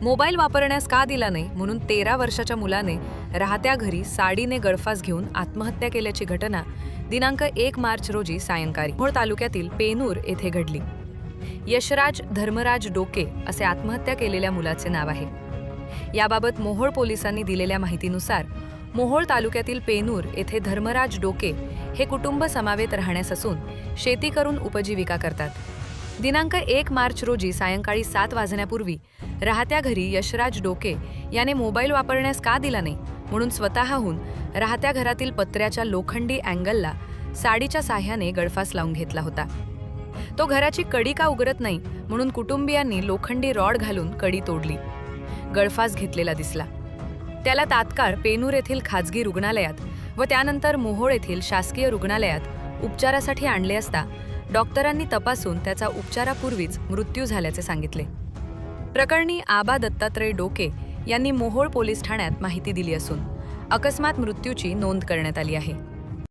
Mobile वापरण्यास का दिला नाही म्हणून 13 वर्षाच्या मुलाने राहत्या घरी साडीने गळफास घेऊन आत्महत्या केल्याची घटना दिनांक 1 मार्च रोजी सायंकाळी मोहोळ तालुक्यातील पेनूर येथे घडली। यशराज धर्मराज डोके असे आत्महत्या केलेल्या मुलाचे नाव आहे। याबाबत मोहोळ पोलिसांनी दिलेल्या माहितीनुसार मोहोळ तालुक्यातील पेनूर येथे धर्मराज डोके हे कुटुंब समवेत राहण्यास असून शेती करून उपजीविका करतात। दिनांक 1 मार्च रोजी सायंकाळी 7 वाजण्यापूर्वी राहत्या घरी यशराज डोके याने मोबाईल वापरण्यास का दिला नाही म्हणून स्वतःहून राहत्या घरातील पत्र्याच्या लोखंडी अँगलला साडीच्या साह्याने गळफास लावून घेतला होता। तो घराची कडी का उघडत नाही म्हणून कुटुंबियांनी लोखंडी रॉड घालून कडी तोडली। गळफास घेतलेला दिसला। त्याला तात्काळ पेनूर येथील खाजगी रुग्णालयात व त्यानंतर मोहोळ येथील शासकीय रुग्णालयात उपचारासाठी आणले असता डॉक्टरांनी तपासून त्याचा उपचारापूर्वीच मृत्यू झाल्याचे सांगितले। प्रकरणी आबा दत्तात्रय डोके यांनी मोहोळ पोलीस ठाण्यात माहिती दिली असून अकस्मात मृत्यूची नोंद करण्यात आली आहे।